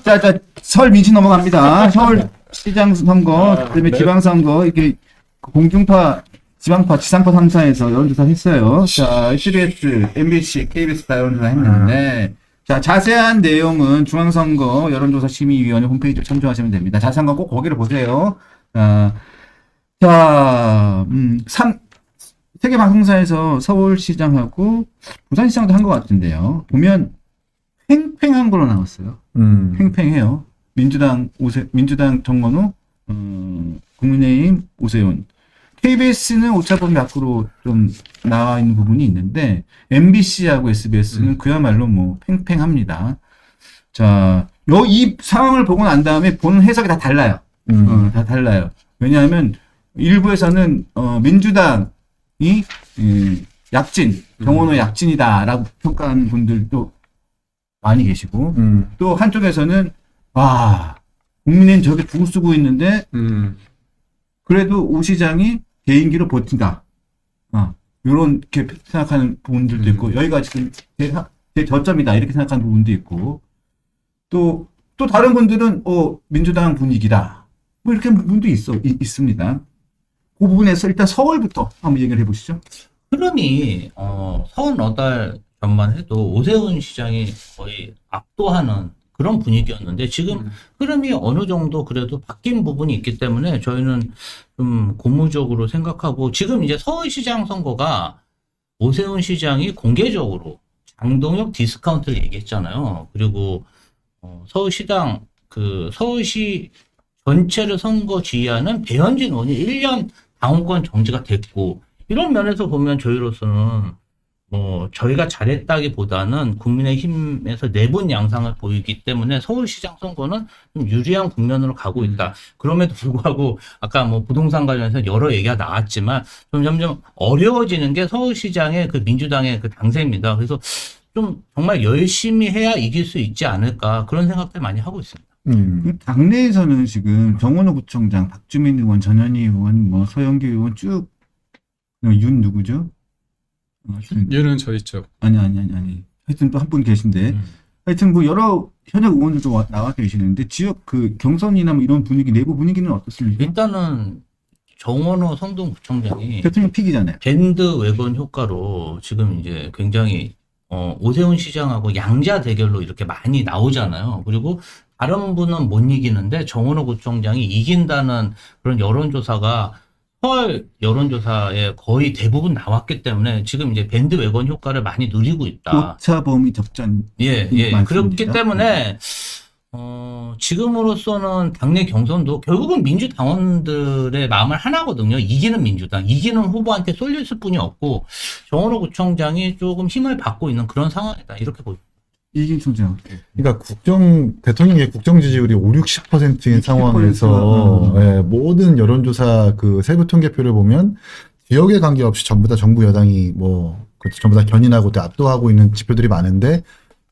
자, 설 민치 넘어갑니다. 서울시장 선거, 그다음에 네. 지방선거, 이렇게 공중파, 지방파, 지상파 3사에서 여론조사 했어요. 자, SBS, MBC, KBS 다 여론조사 했는데, 자, 자세한 내용은 중앙선거 여론조사심의위원회 홈페이지에 참조하시면 됩니다. 자세한 건 꼭 거기를 보세요. 자, 세계 방송사에서 서울시장하고 부산시장도 한 것 같은데요. 보면 팽팽한 걸로 나왔어요. 팽팽해요. 민주당 정건우, 국민의힘 오세훈. KBS는 오차범위 밖으로 좀 나와 있는 부분이 있는데, MBC하고 SBS는 그야말로 뭐 팽팽합니다. 자, 이 상황을 보고 난 다음에 보는 해석이 다 달라요. 다 달라요. 왜냐하면 일부에서는 민주당이 약진, 정원호 약진이다라고 평가하는 분들도 많이 계시고, 또 한쪽에서는 와, 국민의힘 저게 두고 쓰고 있는데 그래도 오 시장이 개인기로 버틴다. 요렇게 생각하는 부분들도 있고, 여기가 지금 제 저점이다 이렇게 생각하는 부분도 있고, 또 다른 분들은 민주당 분위기다 뭐 이렇게 부분도 있습니다. 그 부분에서 일단 서울부터 한번 얘기를 해보시죠. 흐름이 서울 너달 전만 해도 오세훈 시장이 거의 압도하는 그런 분위기였는데 지금 흐름이 어느 정도 그래도 바뀐 부분이 있기 때문에 저희는 좀 고무적으로 생각하고, 지금 이제 서울시장 선거가 오세훈 시장이 공개적으로 장동혁 디스카운트를 얘기했잖아요. 그리고 서울시장 서울시 전체를 선거 지휘하는 배현진 의원이 1년 당원권 정지가 됐고, 이런 면에서 보면 저희로서는 저희가 잘했다기보다는 국민의힘에서 내분 양상을 보이기 때문에 서울시장 선거는 좀 유리한 국면으로 가고 있다. 그럼에도 불구하고 아까 뭐 부동산 관련해서 여러 얘기가 나왔지만 좀 점점 어려워지는 게 서울시장의 그 민주당의 그 당세입니다. 그래서 좀 정말 열심히 해야 이길 수 있지 않을까, 그런 생각들 많이 하고 있습니다. 당내에서는 지금 정원호 구청장, 박주민 의원, 전현희 의원, 뭐 서영기 의원 쭉, 윤 누구죠? 윤은 저희 쪽. 아니. 하여튼 또 한 분 계신데, 하여튼 뭐 여러 현역 의원들도 나와 계시는데, 지역 그 경선이나 뭐 이런 분위기, 내부 분위기는 어떻습니까? 일단은 정원호 성동구청장이 대통령 픽이잖아요. 밴드 외건 효과로 지금 이제 굉장히 오세훈 시장하고 양자 대결로 이렇게 많이 나오잖아요. 그리고 다른 분은 못 이기는데 정원호 구청장이 이긴다는 그런 여론조사가 서울 여론조사에 거의 대부분 나왔기 때문에 지금 이제 밴드 외건 효과를 많이 누리고 있다. 오차 범위 적전. 예. 그렇기 때문에 지금으로서는 당내 경선도 결국은 민주당원들의 마음을 하나거든요. 이기는 민주당, 이기는 후보한테 쏠려 있을 뿐이 없고, 정원호 구청장이 조금 힘을 받고 있는 그런 상황이다, 이렇게 보입니다. 이긴 총장. 그러니까 대통령의 국정 지지율이 50-60%인 상황에서 모든 여론조사 그 세부 통계표를 보면 지역에 관계없이 전부 다 정부 여당이 전부 다 견인하고 또 압도하고 있는 지표들이 많은데,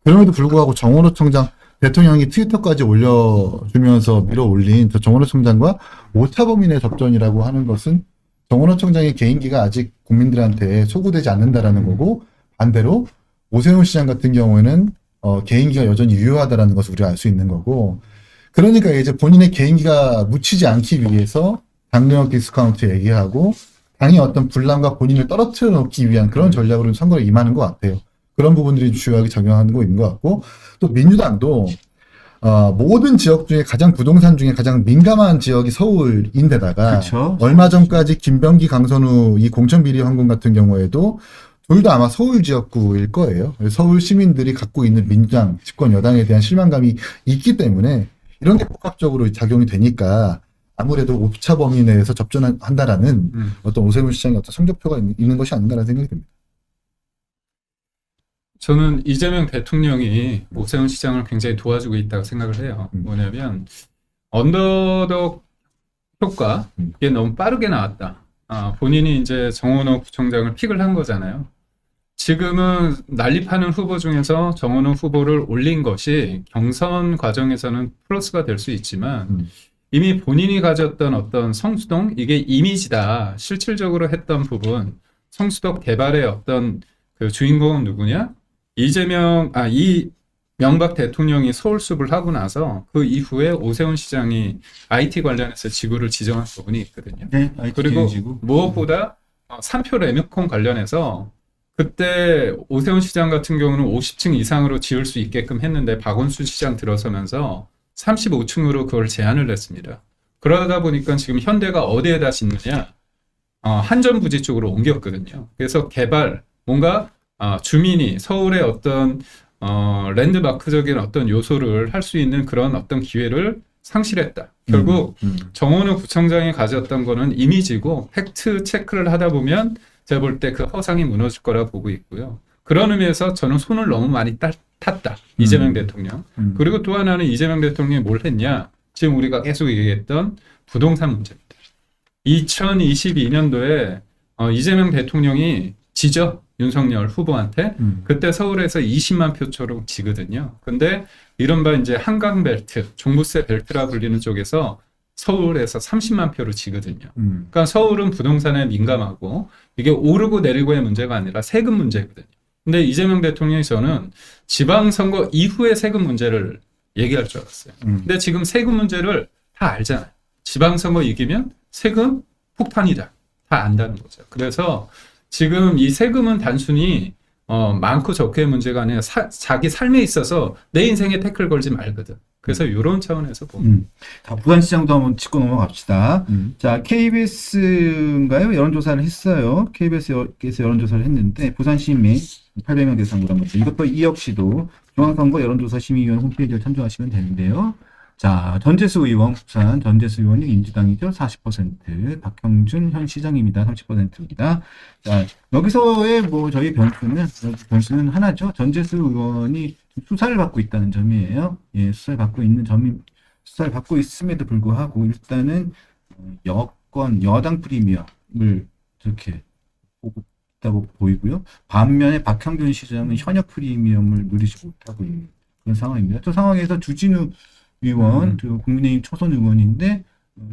그럼에도 불구하고 정원호 청장 대통령이 트위터까지 올려주면서 밀어올린 저 정원호 청장과 오차범위 내 접전이라고 하는 것은 정원호 청장의 개인기가 아직 국민들한테 소구되지 않는다라는 거고, 반대로 오세훈 시장 같은 경우에는 개인기가 여전히 유효하다라는 것을 우리가 알 수 있는 거고, 그러니까 이제 본인의 개인기가 묻히지 않기 위해서 당력 디스카운트 얘기하고 당의 어떤 분란과 본인을 떨어뜨려 놓기 위한 그런 전략으로 선거에 임하는 것 같아요. 그런 부분들이 주요하게 작용하고 있는 것 같고, 또 민주당도 모든 지역 중에 부동산 중에 가장 민감한 지역이 서울인데다가, 그쵸. 얼마 전까지 김병기, 강선우 이 공천비리 황금 같은 경우에도 둘 다 아마 서울 지역구일 거예요. 서울 시민들이 갖고 있는 민주당 집권 여당에 대한 실망감이 있기 때문에 이런 게 복합적으로 작용이 되니까 아무래도 오차 범위 내에서 접전한다라는 어떤 오세훈 시장의 어떤 성적표가 있는 것이 아닌가라는 생각이 듭니다. 저는 이재명 대통령이 오세훈 시장을 굉장히 도와주고 있다고 생각을 해요. 뭐냐면 언더독 효과, 이게 너무 빠르게 나왔다. 본인이 이제 정원호 구청장을 픽을 한 거잖아요. 지금은 난립하는 후보 중에서 정원호 후보를 올린 것이 경선 과정에서는 플러스가 될 수 있지만, 이미 본인이 가졌던 어떤 성수동, 이게 이미지다. 실질적으로 했던 부분, 성수동 개발의 어떤 그 주인공은 누구냐? 이 명박 대통령이 서울숲을 하고 나서 그 이후에 오세훈 시장이 IT 관련해서 지구를 지정한 부분이 있거든요. 네, IT 그리고 지구. 무엇보다 3표 레미콘 관련해서 그때 오세훈 시장 같은 경우는 50층 이상으로 지을 수 있게끔 했는데 박원순 시장 들어서면서 35층으로 그걸 제한을 했습니다. 그러다 보니까 지금 현대가 어디에다 짓느냐? 한전부지 쪽으로 옮겼거든요. 그래서 개발, 뭔가 주민이 서울의 어떤 랜드마크적인 어떤 요소를 할 수 있는 그런 어떤 기회를 상실했다. 결국 정원호 구청장이 가졌던 거는 이미지고 팩트 체크를 하다 보면 제가 볼 때 그 허상이 무너질 거라 보고 있고요. 그런 의미에서 저는 손을 너무 많이 탔다. 이재명 대통령. 그리고 또 하나는 이재명 대통령이 뭘 했냐. 지금 우리가 계속 얘기했던 부동산 문제입니다. 2022년도에 이재명 대통령이 지죠. 윤석열 후보한테. 그때 서울에서 20만 표처럼 지거든요. 근데 이른바 이제 한강벨트, 종부세 벨트라 불리는 쪽에서 서울에서 30만 표로 지거든요. 그러니까 서울은 부동산에 민감하고 이게 오르고 내리고의 문제가 아니라 세금 문제거든요. 근데 이재명 대통령이 저는 지방선거 이후에 세금 문제를 얘기할 줄 알았어요. 근데 지금 세금 문제를 다 알잖아요. 지방선거 이기면 세금 폭탄이다. 다 안다는 거죠. 그래서 지금 이 세금은 단순히 많고 적게의 문제가 아니라 자기 삶에 있어서 내 인생에 태클 걸지 말거든. 그래서 이런 차원에서 보면. 자, 부산시장도 한번 짚고 넘어갑시다. 자, KBS인가요? 여론조사를 했어요. KBS에서 여론조사를 했는데 부산시민 800명 대상으로 한 거죠. 이것도 이 역시도 중앙선거 여론조사 심의위원 홈페이지를 참조하시면 되는데요. 자, 전재수 의원, 부산 전재수 의원이 민주당이죠. 40%, 박형준 현 시장입니다. 30%입니다. 자, 여기서의 뭐 저희 변수는 하나죠. 전재수 의원이 수사를 받고 있다는 점이에요. 예, 수사를 받고 있음에도 불구하고 일단은 여당 프리미엄을 이렇게 보고 있다고 보이고요. 반면에 박형준 시장은 현역 프리미엄을 누리지 못하고 있는 그런 상황입니다. 또 상황에서 주진우 의원, 국민의힘 초선 의원인데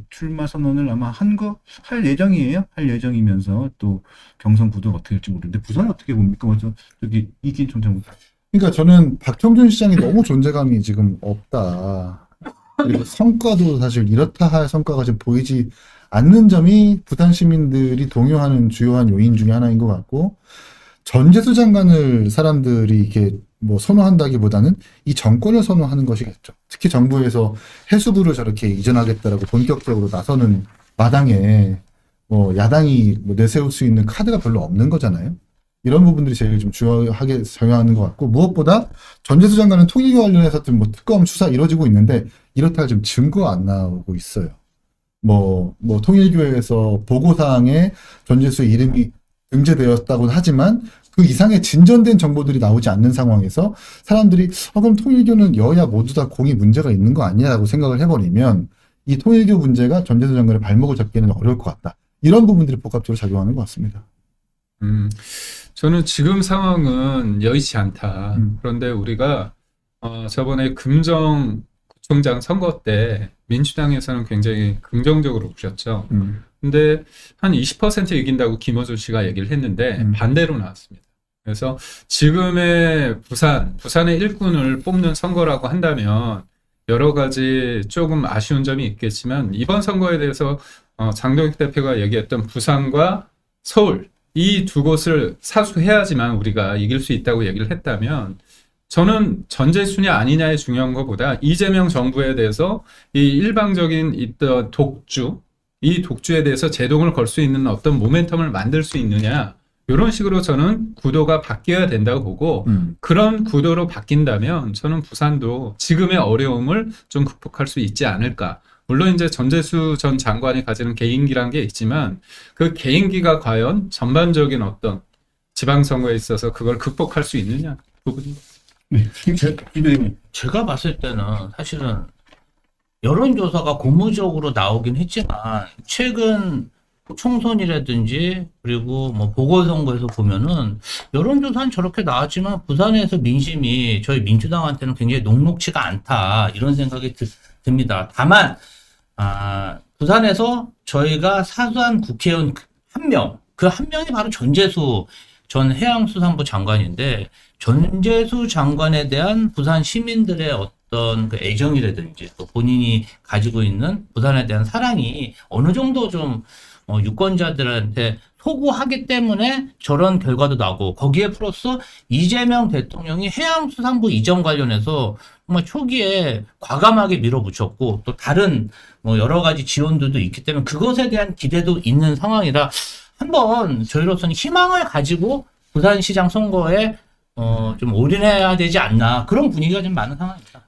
출마 선언을 아마 할 예정이에요. 할 예정이면서 또 경선 구도가 어떻게 될지 모르는데 부산은 어떻게 봅니까? 먼저 저기 이긴 총장. 그러니까 저는 박형준 시장이 너무 존재감이 지금 없다. 그리고 성과도 사실 이렇다 할 성과가 지금 보이지 않는 점이 부산 시민들이 동요하는 주요한 요인 중에 하나인 것 같고, 전재수 장관을 사람들이 이렇게 뭐 선호한다기보다는 이 정권을 선호하는 것이겠죠. 특히 정부에서 해수부를 저렇게 이전하겠다라고 본격적으로 나서는 마당에 뭐 야당이 뭐 내세울 수 있는 카드가 별로 없는 거잖아요. 이런 부분들이 제일 좀 중요하게 작용하는 것 같고, 무엇보다 전재수 장관은 통일교 관련해서 뭐 특검 수사 이루어지고 있는데 이렇다 할 좀 증거가 안 나오고 있어요. 뭐 통일교에서 보고사항에 전재수의 이름이 등재되었다고 하지만 그 이상의 진전된 정보들이 나오지 않는 상황에서 사람들이 그럼 통일교는 여야 모두 다 공이 문제가 있는 거 아니냐라고 생각을 해버리면 이 통일교 문제가 전재수 장관의 발목을 잡기는 어려울 것 같다. 이런 부분들이 복합적으로 작용하는 것 같습니다. 저는 지금 상황은 여의치 않다. 그런데 우리가 저번에 금정 구청장 선거 때 민주당에서는 굉장히 긍정적으로 보셨죠. 근데 한 20% 이긴다고 김어준 씨가 얘기를 했는데 반대로 나왔습니다. 그래서 지금의 부산의 일꾼을 뽑는 선거라고 한다면 여러 가지 조금 아쉬운 점이 있겠지만 이번 선거에 대해서 장동혁 대표가 얘기했던 부산과 서울 이 두 곳을 사수해야지만 우리가 이길 수 있다고 얘기를 했다면 저는 전재수냐 아니냐의 중요한 것보다 이재명 정부에 대해서 이 일방적인 있던 이 독주에 대해서 제동을 걸 수 있는 어떤 모멘텀을 만들 수 있느냐 이런 식으로 저는 구도가 바뀌어야 된다고 보고 그런 구도로 바뀐다면 저는 부산도 지금의 어려움을 좀 극복할 수 있지 않을까. 물론 이제 전재수 전 장관이 가지는 개인기란 게 있지만 그 개인기가 과연 전반적인 어떤 지방선거에 있어서 그걸 극복할 수 있느냐 부분이. 네. 제가 봤을 때는 사실은 여론조사가 고무적으로 나오긴 했지만 최근 총선이라든지 그리고 뭐 보궐선거에서 보면은 여론조사는 저렇게 나왔지만 부산에서 민심이 저희 민주당한테는 굉장히 녹록치가 않다 이런 생각이 듭니다. 다만 부산에서 저희가 사수한 국회의원 한 명, 그 한 명이 바로 전재수 전 해양수산부 장관인데 전재수 장관에 대한 부산 시민들의 어떤 그 애정이라든지 또 본인이 가지고 있는 부산에 대한 사랑이 어느 정도 좀 유권자들한테 소구하기 때문에 저런 결과도 나고 거기에 플러스 이재명 대통령이 해양수산부 이전 관련해서 정말 초기에 과감하게 밀어붙였고 또 다른 뭐 여러 가지 지원들도 있기 때문에 그것에 대한 기대도 있는 상황이라 한번 저희로서는 희망을 가지고 부산시장 선거에 좀 올인해야 되지 않나 그런 분위기가 좀 많은 상황입니다.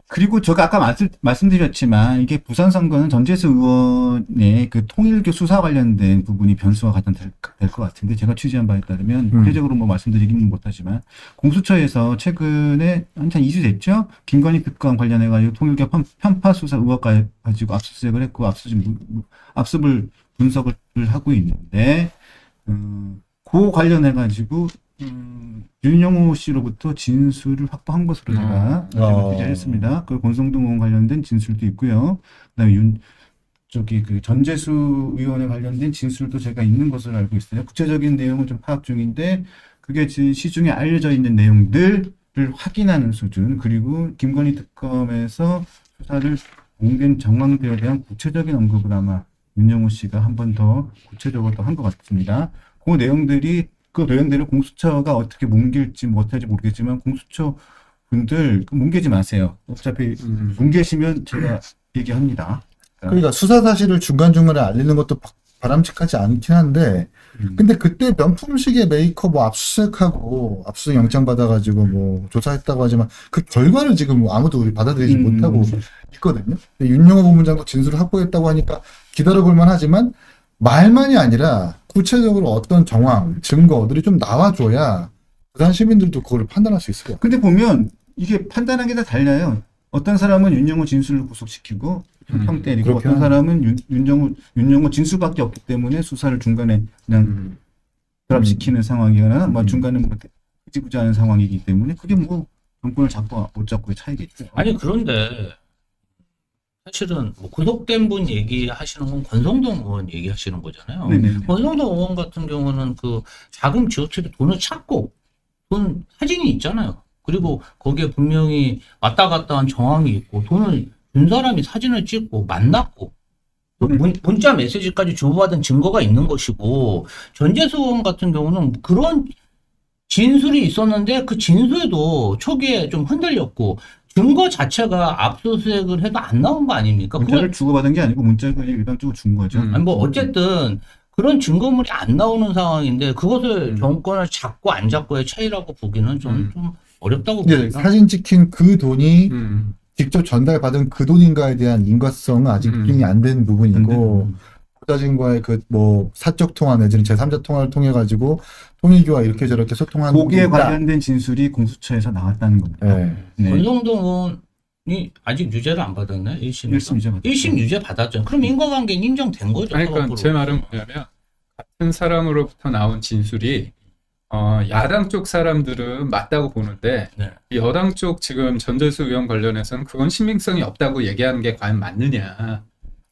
그리고 제가 아까 말씀드렸지만 이게 부산 선거는 전재수 의원의 그 통일교 수사 관련된 부분이 변수가 가장 될 것 같은데 제가 취재한 바에 따르면 구체적으로 뭐 말씀드리기는 못하지만 공수처에서 최근에 한참 이슈됐죠. 김건희 특검 관련해가지고 통일교 편파 수사 의혹 가지고 압수수색을 했고 압수물 분석을 하고 있는데 그 관련해가지고 윤영호 씨로부터 진술을 확보한 것으로 제가 취재했습니다. 그 권성동 의원 관련된 진술도 있고요. 그다음에 그 전재수 의원에 관련된 진술도 제가 있는 것으로 알고 있어요. 구체적인 내용은 좀 파악 중인데 그게 시중에 알려져 있는 내용들을 확인하는 수준 그리고 김건희 특검에서 수사를 공개된 정황들에 대한 구체적인 언급을 아마 윤영호 씨가 한 번 더 구체적으로 한 것 같습니다. 그 내용들을 공수처가 어떻게 뭉길지 못할지 모르겠지만 공수처 분들 뭉개지 마세요. 어차피 뭉개시면 제가 얘기합니다. 그러니까 수사 사실을 중간중간에 알리는 것도 바람직하지 않긴 한데 근데 그때 명품식의 메이커 뭐 압수수색하고 압수수색 영장 받아가지고 뭐 조사했다고 하지만 그 결과를 지금 아무도 우리 받아들이지 못하고 있거든요. 윤영호 본부장도 진술을 확보했다고 하니까 기다려볼만 하지만 말만이 아니라 구체적으로 어떤 정황, 증거들이 좀 나와줘야 부산 시민들도 그걸 판단할 수 있을 것 같아요. 근데 보면 이게 판단하는 게 다 달라요. 어떤 사람은 윤영호 진술을 구속시키고 평 때리고 어떤 사람은 윤영호 진술밖에 없기 때문에 수사를 중간에 그냥 드랍시키는 상황이거나 뭐 중간에 뭐 흐지부지하는 상황이기 때문에 그게 뭐 정권을 잡고 못 잡고의 차이겠죠. 아니 그런데 사실은 뭐 구속된 분 얘기하시는 건 권성동 의원 얘기하시는 거잖아요. 네네. 권성동 의원 같은 경우는 그 자금 지원책에 돈을 찾고 돈 사진이 있잖아요. 그리고 거기에 분명히 왔다 갔다 한 정황이 있고 돈을 준 사람이 사진을 찍고 만났고 또 문자 메시지까지 주고받은 증거가 있는 것이고 전재수 의원 같은 경우는 그런 진술이 있었는데 그 진술도 초기에 좀 흔들렸고 증거 자체가 압수수색을 해도 안 나온 거 아닙니까? 문자를 주고받은 게 아니고 문자를 그냥 일방적으로 준 거죠. 아니 뭐 어쨌든 그런 증거물이 안 나오는 상황인데 그것을 정권을 잡고 안 잡고의 차이라고 보기는 좀 어렵다고 이제 봅니다. 사진 찍힌 그 돈이 직접 전달받은 그 돈인가에 대한 인과성은 아직 입증이 안 된 부분이고 보좌진과의 그 뭐 사적 통화 내지는 제3자 통화를 통해 가지고 통일교와 이렇게 저렇게 소통하는 거기에 부분이 있다. 관련된 진술이 공수처에서 나왔다는 겁니다. 네. 네. 권성동 의원이 아직 유죄를 안 받았나요? 1심. 1심 유죄 받았죠. 1심 유죄 받았죠. 그럼 인과관계는 인정된 거죠. 아니, 그러니까 사법으로. 제 말은 뭐냐면 같은 사람으로부터 나온 진술이 야당 쪽 사람들은 맞다고 보는데 네. 여당 쪽 지금 전재수 의원 관련해서는 그건 신빙성이 없다고 얘기하는 게 과연 맞느냐.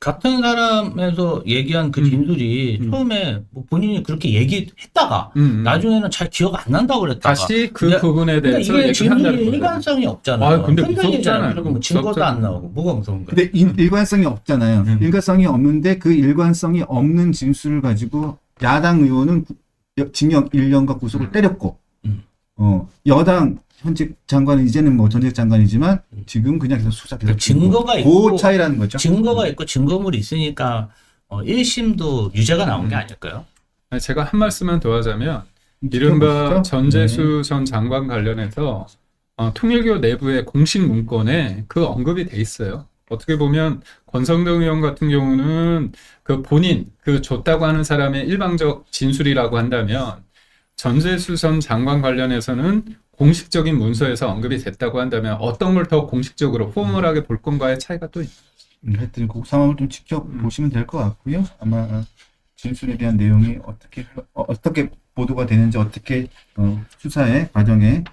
같은 사람에서 얘기한 그 진술이 처음에 뭐 본인이 그렇게 얘기했다가 나중에는 잘 기억 안 난다고 그랬다가 다시 그 근데- 부분에 근데 대해서 이게 얘기를 진술이 한다는 거예요. 일관성이 없잖아요. 아, 근데 흔들리잖아요. 무섭잖아요. 그리고 뭐 증거도 무섭잖아요. 안 나오고 뭐가 무서운 거야? 근데 일관성이 없잖아요. 일관성이 없는데 그 일관성이 없는 진술을 가지고 야당 의원은 징역 1년과 구속을 때렸고 여당 현직 장관은 이제는 뭐 전직 장관이지만 지금 그냥 계속 수사 계속 증거가 그 있고 차이라는 거죠. 증거가 있고 증거물이 있으니까 1심도 유죄가 나온 게 아닐까요? 아니, 제가 한 말씀만 더 하자면 이른바 전재수 전 장관 관련해서 통일교 내부의 공식 문건에 그 언급이 돼 있어요. 어떻게 보면 권성동 의원 같은 경우는 그 본인 그 줬다고 하는 사람의 일방적 진술이라고 한다면 전재수 전 장관 관련해서는 공식적인 문서에서 언급이 됐다고 한다면 어떤 걸 더 공식적으로 포멀하게 볼 건가의 차이가 또 있습니다. 하여튼 그 상황을 좀 지켜보시면 될 것 같고요. 아마 진술에 대한 내용이 어떻게 보도가 되는지 어떻게 수사의 과정에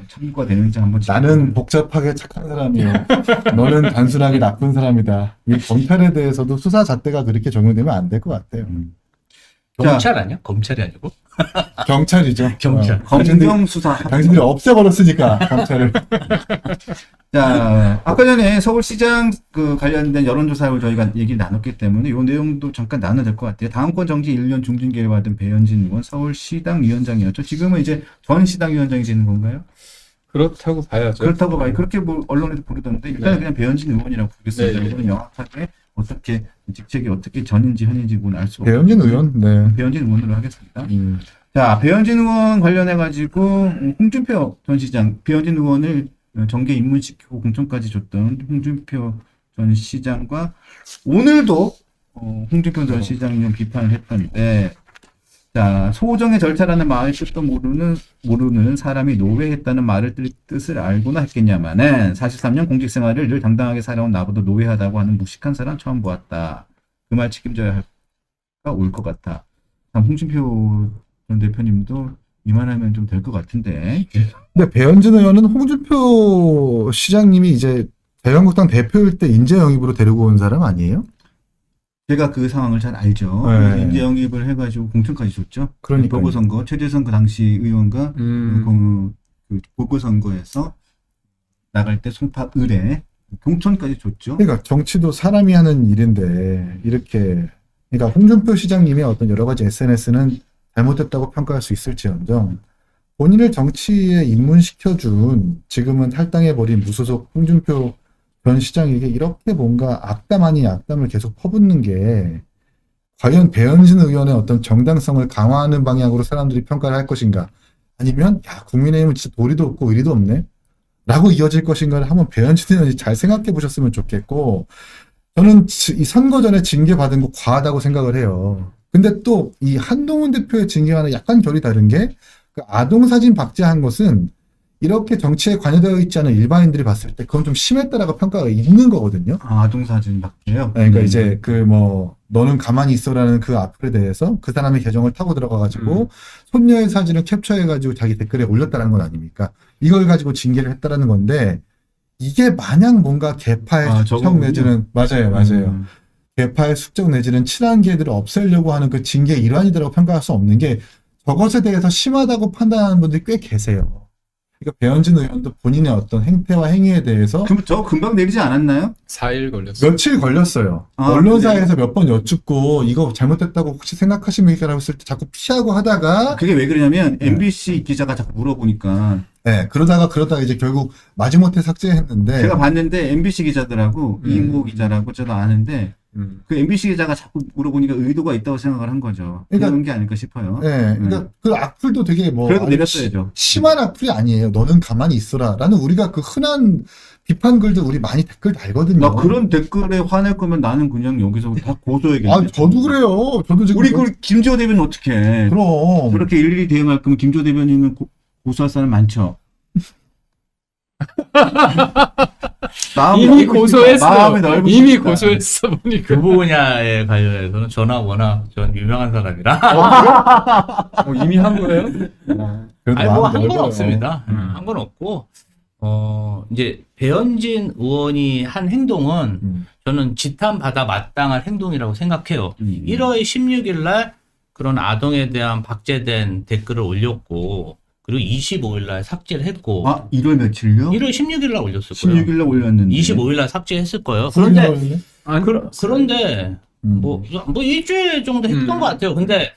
참고가 되는지 한번 나는 복잡하게 착한 사람이요. 너는 단순하게 나쁜 사람이다. 이 검찰에 대해서도 수사 잣대가 그렇게 적용되면 안 될 것 같아요. 검찰 아니야? 검찰이 아니고? 경찰이죠. 경찰. 검경 수사. 당신들이 없애버렸으니까 경찰을. 자, 아까 전에 서울시장 그 관련된 여론조사를 저희가 얘기를 나눴기 때문에 이 내용도 잠깐 나눠야 될 것 같아요. 다음권 정지 1년 중징계를 받은 배현진 의원 서울시당 위원장이었죠. 지금은 이제 전 시당 위원장이 되는 건가요? 그렇다고 봐야죠. 그렇다고 봐요. 그렇게 뭐 언론에도 부르던데 일단은 네. 그냥 배현진 의원이라고 부르겠습니다. 네, 네. 이거는 명확하게 어떻게 직책이 어떻게 전인지 현인지 뭐 알 수 없고 배현진 의원, 네. 배현진 의원으로 하겠습니다. 자, 배현진 의원 관련해가지고, 홍준표 전 시장, 배현진 의원을 정계 입문시키고 공천까지 줬던 홍준표 전 시장과, 오늘도, 홍준표 전 시장이 좀 비판을 했던데, 자, 소정의 절차라는 말을 뜻도 모르는 사람이 노회했다는 말을 뜻을 알고나 했겠냐마는, 43년 공직생활을 늘 당당하게 살아온 나보다 노회하다고 하는 무식한 사람 처음 보았다. 그 말 책임져야 할까 올 것 같아. 참, 홍준표 전 대표님도 이만하면 좀 될 것 같은데. 근데 배현진 의원은 홍준표 시장님이 이제 자유한국당 대표일 때 인재 영입으로 데리고 온 사람 아니에요? 제가 그 상황을 잘 알죠. 네. 인재 영입을 해가지고 공천까지 줬죠. 그러니까요. 보궐선거, 최재선 그 당시 의원과 그 보궐선거에서 나갈 때 송파 을에 공천까지 줬죠. 그러니까 정치도 사람이 하는 일인데 이렇게 그러니까 홍준표 시장님의 어떤 여러 가지 SNS는 잘못됐다고 평가할 수 있을지언정 본인을 정치에 입문시켜준 지금은 탈당해버린 무소속 홍준표 전 시장에게 이렇게 뭔가 악담 아닌 악담을 계속 퍼붓는 게 과연 배현진 의원의 어떤 정당성을 강화하는 방향으로 사람들이 평가를 할 것인가 아니면 야 국민의힘은 진짜 도리도 없고 의리도 없네 라고 이어질 것인가를 한번 배현진 의원이 잘 생각해 보셨으면 좋겠고 저는 이 선거 전에 징계받은 거 과하다고 생각을 해요. 근데 또 이 한동훈 대표의 징계와는 약간 결이 다른 게 그 아동사진 박제한 것은 이렇게 정치에 관여되어 있지 않은 일반인들이 봤을 때 그건 좀 심했다라고 평가가 있는 거거든요. 아, 아동사진 맞게요. 그러니까 이제 그 뭐 너는 가만히 있어라는 그 악플에 대해서 그 사람의 계정을 타고 들어가가지고 손녀의 사진을 캡처해가지고 자기 댓글에 올렸다는 건 아닙니까? 이걸 가지고 징계를 했다라는 건데 이게 마냥 뭔가 개파의 숙적 내지는 맞아요. 개파의 숙적 내지는 친한 개들을 없애려고 하는 그 징계의 일환이라고 평가할 수 없는 게 저것에 대해서 심하다고 판단하는 분들이 꽤 계세요. 그러니까 배현진 의원도 본인의 어떤 행태와 행위에 대해서 그럼 저 금방 내리지 않았나요? 4일 걸렸어요. 며칠 걸렸어요. 아, 언론사에서 몇 번 여쭙고 이거 잘못됐다고 혹시 생각하십니까? 했을 때 자꾸 피하고 하다가 그게 왜 그러냐면 MBC 기자가 자꾸 물어보니까 네, 그러다가 이제 결국 마지못해 삭제했는데 제가 봤는데 MBC 기자들하고 이인구 기자라고 저도 아는데 그 MBC 기자가 자꾸 물어보니까 의도가 있다고 생각을 한 거죠. 그러니까- 그런 게 아닐까 싶어요. 네, 그러니까 그 악플도 되게 뭐 그래도 아주 내렸어야죠. 심한 악플이 아니에요. 너는 가만히 있어라라는 우리가 그 흔한 비판 글들 우리 많이 댓글 달거든요. 나 그런 댓글에 화낼 거면 나는 그냥 여기서 다 고소해야겠네. 아, 저도 그래요. 저도 지금 우리 그 김지호 대변인 어떻게? 그럼 그렇게 일일이 대응할 거면 김지호 대변인은 고소할 사람 많죠. 마음이 이미 넓으시니까, 고소했어. 마음이 넓으시니까. 이미 고소했어 보니까. 그 분야에 관련해서는 저나 워낙 전 유명한 사람이라 이미 한 거예요? 그래도 아니 뭐 마음이 한 건 넓어요. 없습니다. 한 건 없고 이제 배현진 의원이 한 행동은 저는 지탄받아 마땅한 행동이라고 생각해요. 1월 16일 날 그런 아동에 대한 박제된 댓글을 올렸고 그리고 25일 날 삭제를 했고 아, 1월 며칠요? 1월 16일 날 올렸을 거예요. 16일 날 올렸는데. 25일 날 삭제했을 거예요. 그런데 그런데 그런데 뭐 일주일 정도 했던 것 같아요. 근데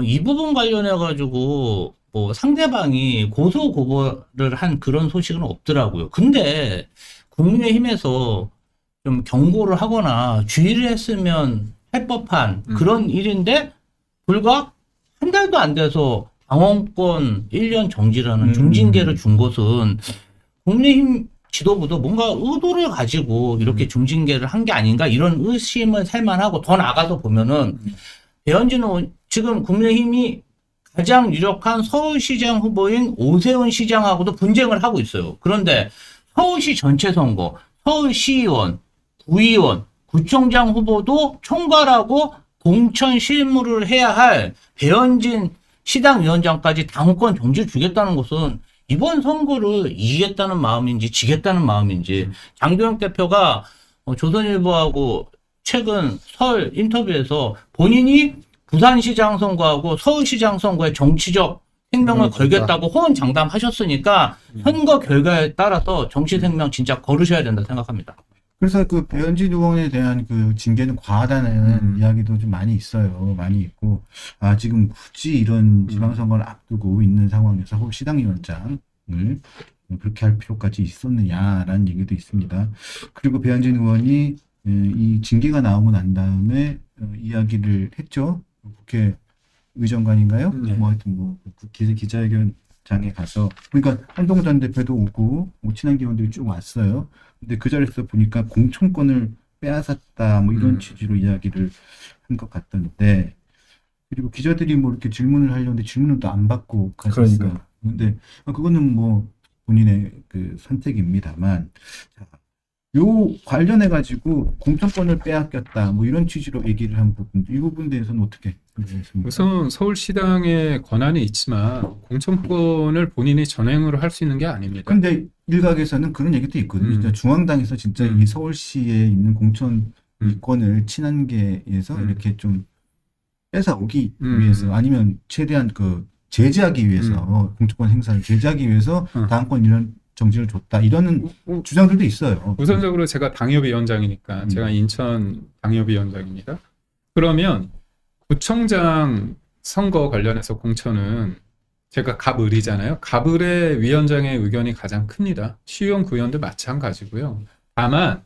이 부분 관련해 가지고 뭐 상대방이 고소 고발을 한 그런 소식은 없더라고요. 근데 국민의힘에서 좀 경고를 하거나 주의를 했으면 할 법한 그런 일인데 불과 한 달도 안 돼서 당원권 1년 정지라는 중징계를 준 것은 국민의힘 지도부도 뭔가 의도를 가지고 이렇게 중징계를 한 게 아닌가 이런 의심을 살만하고 더 나아가서 보면은 배현진 의원 지금 국민의힘이 가장 유력한 서울시장 후보인 오세훈 시장하고도 분쟁을 하고 있어요. 그런데 서울시 전체 선거, 서울시의원, 구의원, 구청장 후보도 총괄하고 공천 실무를 해야 할 배현진 시당위원장까지 당권 정지를 주겠다는 것은 이번 선거를 이기겠다는 마음인지 지겠다는 마음인지 장도영 대표가 조선일보하고 최근 설 인터뷰에서 본인이 부산시장 선거하고 서울시장 선거에 정치적 생명을 걸겠다고 호언장담하셨으니까 선거 결과에 따라서 정치 생명 진짜 걸으셔야 된다 생각합니다. 그래서 그 배현진 의원에 대한 그 징계는 과하다는 이야기도 좀 많이 있어요. 많이 있고, 아, 지금 굳이 이런 지방선거를 앞두고 있는 상황에서 서울시당위원장을 그렇게 할 필요까지 있었느냐라는 얘기도 있습니다. 그리고 배현진 의원이 이 징계가 나오고 난 다음에 이야기를 했죠. 국회 의정관인가요? 네. 뭐 하여튼 뭐 기자회견장에 가서, 그러니까 한동훈 전 대표도 오고 친한 기원들이 쭉 왔어요. 근데 그 자리에서 보니까 공천권을 빼앗았다 뭐 이런 취지로 이야기를 한 것 같던데, 그리고 기자들이 뭐 이렇게 질문을 하려는데 질문은 또 안 받고 갔었어요. 그러니까. 근데 그거는 뭐 본인의 그 선택입니다만, 자, 요 관련해 가지고 공천권을 빼앗겼다 뭐 이런 취지로 얘기를 한 부분, 이 부분에 대해서는 어떻게 생각하십니까? 우선 서울시당의 권한이 있지만 공천권을 본인이 전행으로 할 수 있는 게 아닙니다. 근데 일각에서는 그런 얘기도 있거든요. 진짜 중앙당에서 진짜 이 서울시에 있는 공천권을 친한계에서 이렇게 좀 뺏어오기 위해서, 아니면 최대한 그 제재하기 위해서 공천권 행사를 제재하기 위해서 당권 이런 정지를 줬다, 이런 주장들도 있어요. 우선적으로 제가 당협위원장이니까 제가 인천 당협위원장입니다. 그러면 구청장 선거 관련해서 공천은 제가 갑을이잖아요. 갑을의 위원장의 의견이 가장 큽니다. 시의원, 구의원도 마찬가지고요. 다만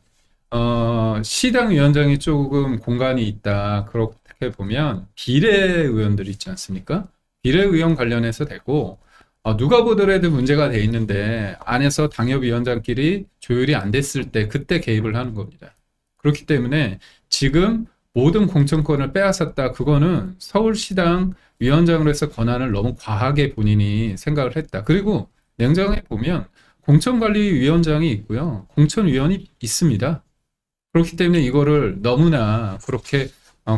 시당 위원장이 조금 공간이 있다, 그렇게 보면 비례의원들이 있지 않습니까? 비례의원 관련해서 되고, 누가 보더라도 문제가 돼 있는데 안에서 당협위원장끼리 조율이 안 됐을 때 그때 개입을 하는 겁니다. 그렇기 때문에 지금 모든 공천권을 빼앗았다, 그거는 서울시당 위원장으로서 권한을 너무 과하게 본인이 생각을 했다. 그리고 냉정하게 보면 공천관리위원장이 있고요, 공천위원이 있습니다. 그렇기 때문에 이거를 너무나 그렇게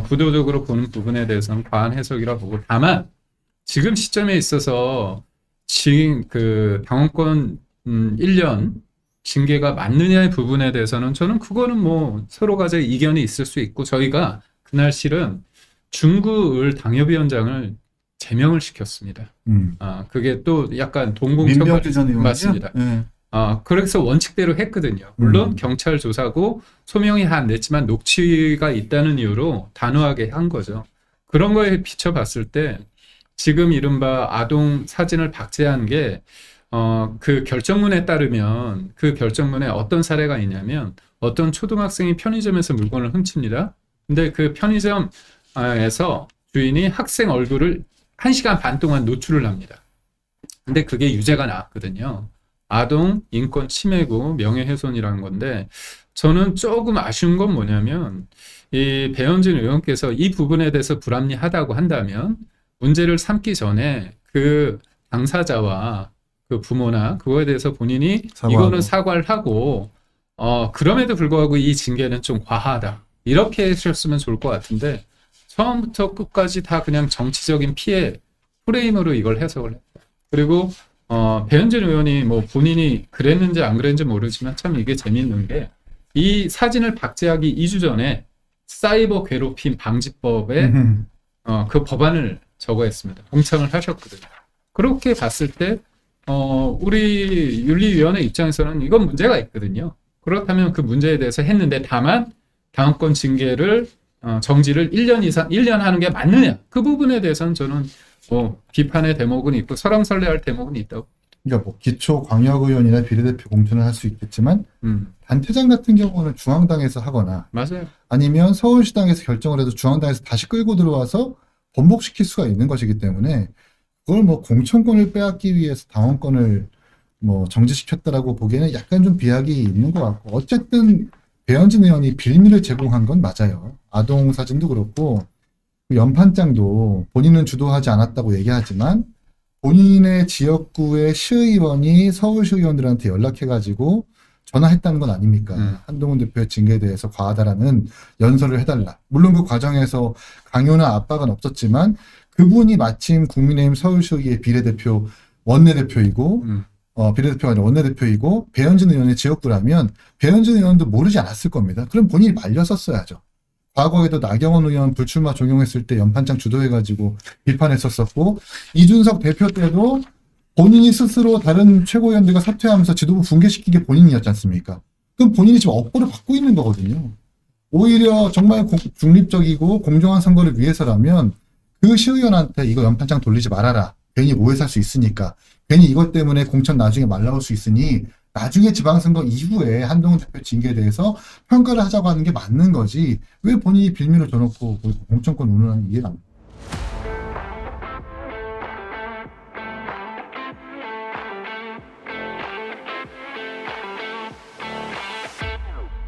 구도적으로 보는 부분에 대해서는 과한 해석이라 보고, 다만 지금 시점에 있어서 지금 그 당원권 1년 징계가 맞느냐의 부분에 대해서는 저는 그거는 뭐 서로 가지 이견이 있을 수 있고, 저희가 그날 실은 중구을 당협위원장을 제명을 시켰습니다. 그게 또 약간 동공천각 민병주 전 의원이죠? 맞습니다. 네. 그래서 원칙대로 했거든요. 물론 경찰 조사고 소명이 안 냈지만 녹취가 있다는 이유로 단호하게 한 거죠. 그런 거에 비춰봤을 때 지금 이른바 아동 사진을 박제한 게 그 결정문에 따르면, 그 결정문에 어떤 사례가 있냐면 어떤 초등학생이 편의점에서 물건을 훔칩니다. 근데 그 편의점에서 주인이 학생 얼굴을 1시간 반 동안 노출을 합니다. 근데 그게 유죄가 나왔거든요. 아동 인권 침해고 명예훼손이라는 건데, 저는 조금 아쉬운 건 뭐냐면 이 배현진 의원께서 이 부분에 대해서 불합리하다고 한다면 문제를 삼기 전에 그 당사자와 그 부모나 그거에 대해서 본인이 이거는 사과를 하고, 그럼에도 불구하고 이 징계는 좀 과하다, 이렇게 해주셨으면 좋을 것 같은데, 처음부터 끝까지 다 그냥 정치적인 피해 프레임으로 이걸 해석을 했다. 그리고 배현진 의원이 뭐 본인이 그랬는지 안 그랬는지 모르지만 참 이게 재밌는 게, 이 사진을 박제하기 2주 전에 사이버 괴롭힘 방지법에 그 법안을 저거했습니다. 공청을 하셨거든요. 그렇게 봤을 때 우리 윤리위원회 입장에서는 이건 문제가 있거든요. 그렇다면 그 문제에 대해서 했는데, 다만 당원권 징계를 정지를 1년 이상 1년 하는 게 맞느냐, 그 부분에 대해서는 저는 뭐 비판의 대목은 있고 설왕설래할 대목은 있다고. 그러니까 뭐 기초 광역의원이나 비례대표 공천을 할 수 있겠지만 단체장 같은 경우는 중앙당에서 하거나, 맞아요. 아니면 서울시당에서 결정을 해도 중앙당에서 다시 끌고 들어와서 번복시킬 수가 있는 것이기 때문에, 그걸 뭐 공천권을 빼앗기 위해서 당원권을 뭐 정지시켰다라고 보기에는 약간 좀 비약이 있는 것 같고, 어쨌든 배현진 의원이 빌미를 제공한 건 맞아요. 아동 사진도 그렇고 연판장도 본인은 주도하지 않았다고 얘기하지만 본인의 지역구의 시의원이 서울시의원들한테 연락해가지고 전화했다는 건 아닙니까? 한동훈 대표의 징계에 대해서 과하다라는 연설을 해달라. 물론 그 과정에서 강요나 압박은 없었지만 그분이 마침 국민의힘 서울시의회 비례대표 원내대표이고 비례대표가 아니라 원내대표이고 배현진 의원의 지역구라면 배현진 의원도 모르지 않았을 겁니다. 그럼 본인이 말렸었어야죠. 과거에도 나경원 의원 불출마 종용했을 때 연판장 주도해가지고 비판했었었고, 이준석 대표 때도 본인이 스스로 다른 최고위원들과 사퇴하면서 지도부 붕괴시킨 게 본인이었지 않습니까? 그럼 본인이 지금 업보를 받고 있는 거거든요. 오히려 정말 중립적이고 공정한 선거를 위해서라면 그 시의원한테 이거 연판장 돌리지 말아라. 괜히 오해 살 수 있으니까. 괜히 이것 때문에 공천 나중에 말라올 수 있으니 나중에 지방선거 이후에 한동훈 대표 징계에 대해서 평가를 하자고 하는 게 맞는 거지. 왜 본인이 빌미를 줘놓고 공천권 운운하는 이해가 안 됩니다.